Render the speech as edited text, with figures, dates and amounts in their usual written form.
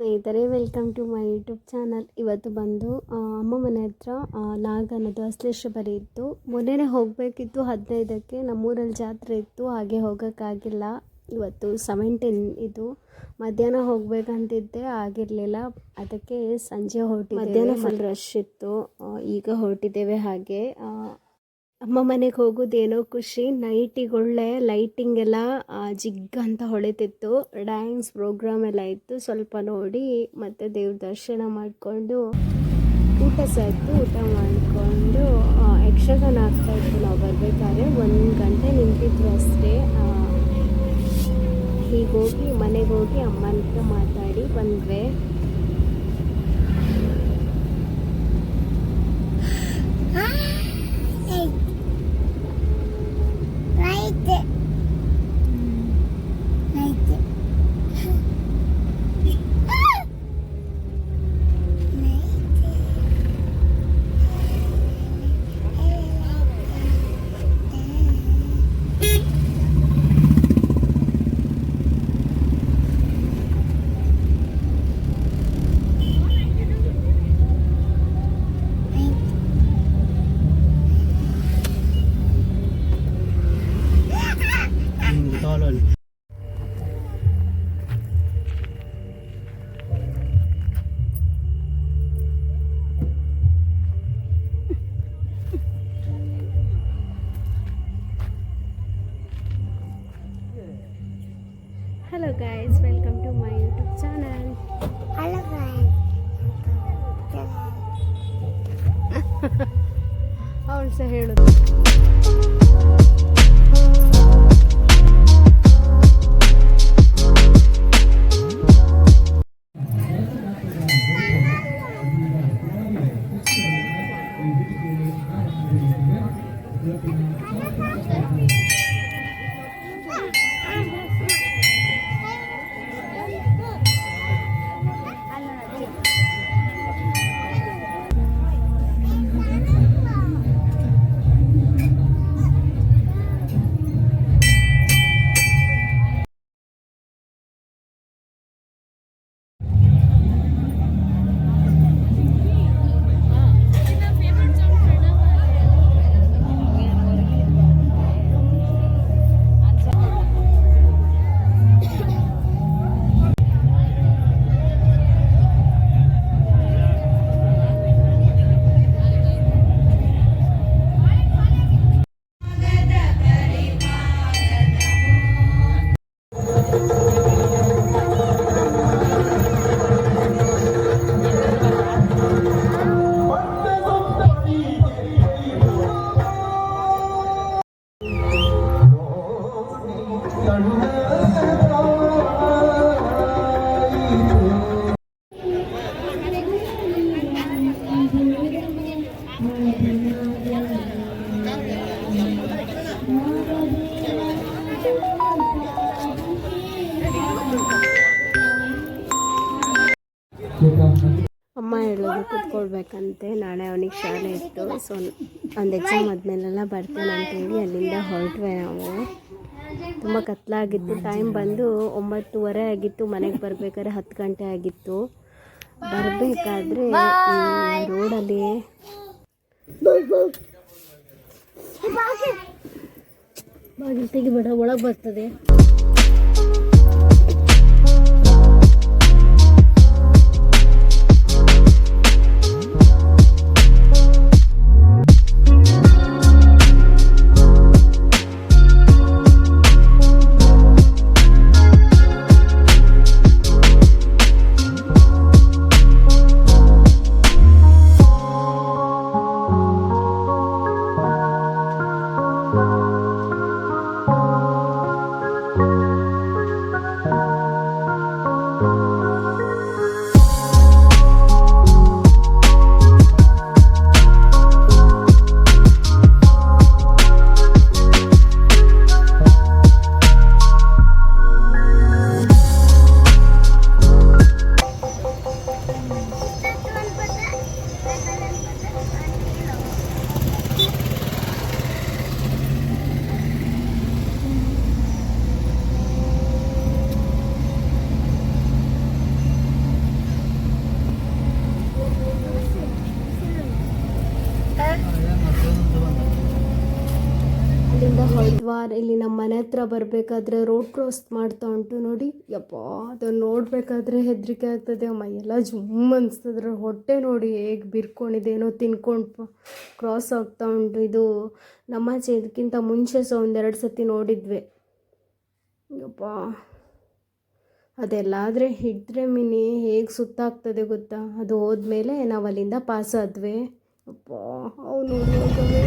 ಸ್ನೇಹಿತರೆ, welcome to my YouTube channel. ಇವತ್ತು ಬಂದು ಅಮ್ಮ ಮನೆ ಹತ್ರ ನಾಗ ಅನ್ನೋದು ಅಶ್ಲೇಷ ಬರಿ ಇತ್ತು. ಮೊನ್ನೆನೇ ಹೋಗಬೇಕಿತ್ತು 15ಕ್ಕೆ. ನಮ್ಮೂರಲ್ಲಿ ಜಾತ್ರೆ ಇತ್ತು, ಹಾಗೆ ಹೋಗೋಕ್ಕಾಗಿಲ್ಲ. ಇವತ್ತು 17 ಇದು ಮಧ್ಯಾಹ್ನ ಹೋಗಬೇಕಂತಿದ್ದೆ, ಆಗಿರಲಿಲ್ಲ. ಅದಕ್ಕೆ ಸಂಜೆ ಹೊರಟಿದ್ದೆ. ಮಧ್ಯಾಹ್ನ ಫುಲ್ ರಶ್ ಇತ್ತು. ಈಗ ಹೊರಟಿದ್ದೇವೆ. ಹಾಗೆ ಅಮ್ಮ ಮನೆಗೆ ಹೋಗೋದೇನೋ ಖುಷಿ. ನೈಟಿಗೊಳ್ಳೆ ಲೈಟಿಂಗ್ ಎಲ್ಲ ಜಿಗ್ಗಂತ ಹೊಳಿತಿತ್ತು. ಡ್ಯಾನ್ಸ್ ಪ್ರೋಗ್ರಾಮ್ ಎಲ್ಲ ಇತ್ತು. ಸ್ವಲ್ಪ ನೋಡಿ ಮತ್ತು ದೇವ್ರ ದರ್ಶನ ಮಾಡಿಕೊಂಡು ಊಟ ಸಹ ಇತ್ತು. ಊಟ ಮಾಡಿಕೊಂಡು ಯಕ್ಷಗಾನ ಆಗ್ತಾಯಿತ್ತು. ನಾವು ಬರಬೇಕಾದ್ರೆ 1 ಗಂಟೆ ನಿಂತಿದ್ರು ಅಷ್ಟೇ. ಹೀಗೋಗಿ ಮನೆಗೆ ಹೋಗಿ ಅಮ್ಮನ ಹತ್ರ ಮಾತಾಡಿ ಬಂದ್ವಿ. Hello guys, welcome to my YouTube channel. Hello guys. ಅವಳು ಸಹ ಹೇಳೋದು. ಅಮ್ಮ ಹೇಳೋದು ಕೂತ್ಕೊಳ್ಬೇಕಂತೆ. ನಾಳೆ ಅವನಿಗೆ ಶಾಲೆ ಇತ್ತು. ಸೊ ಒಂದು ಎಕ್ಸಾಮ್ ಆದಮೇಲೆಲ್ಲ ಬರ್ತೇನೆ ಅಂತೇಳಿ ಅಲ್ಲಿಂದ ಹೊರಟ್ವೆ ನಾವು. ತುಂಬ ಕತ್ಲಾಗಿತ್ತು. ಟೈಮ್ ಬಂದು 9:30 ಆಗಿತ್ತು. ಮನೆಗೆ ಬರಬೇಕಾದ್ರೆ 10 ಗಂಟೆ ಆಗಿತ್ತು. ಬರಬೇಕಾದ್ರೆ ರೋಡಲ್ಲಿ ಬಾಗಿಲು ತೆಗಿಬೇಡ, ಒಳಗೆ ಬರ್ತದೆ. ಕಾರ್ ಇಲ್ಲಿ ನಮ್ಮ ಮನೆ ಹತ್ರ ಬರಬೇಕಾದ್ರೆ ರೋಡ್ ಕ್ರಾಸ್ ಮಾಡ್ತಾ ಉಂಟು ನೋಡಿ. ಯಪ್ಪ ಅದನ್ನು ನೋಡಬೇಕಾದ್ರೆ ಹೆದರಿಕೆ ಆಗ್ತದೆ, ಮೈಯೆಲ್ಲ ಜುಮ್ ಅನಿಸ್ತದ್ರೆ. ಹೊಟ್ಟೆ ನೋಡಿ ಹೇಗೆ ಬಿರ್ಕೊಂಡಿದೆ, ಏನೋ ತಿನ್ಕೊಂಡು ಕ್ರಾಸ್ ಆಗ್ತಾ ಉಂಟು. ಇದು ನಮ್ಮಾಚೆ ಇದಕ್ಕಿಂತ ಮುಂಚೆ ಸಹ ಒಂದೆರಡು ಸತಿ ನೋಡಿದ್ವಿ. ಯಪ್ಪ ಅದೆಲ್ಲಾದರೆ ಹಿಡಿದ್ರೆ ಮಿನಿ ಹೇಗೆ ಸುತ್ತಾಗ್ತದೆ ಗೊತ್ತಾ. ಅದು ಹೋದ್ಮೇಲೆ ನಾವು ಅಲ್ಲಿಂದ ಪಾಸ್ ಆದ್ವಿ. ಅಪ್ಪ ಅವು ನೋಡಿ ಹೋಗವೆ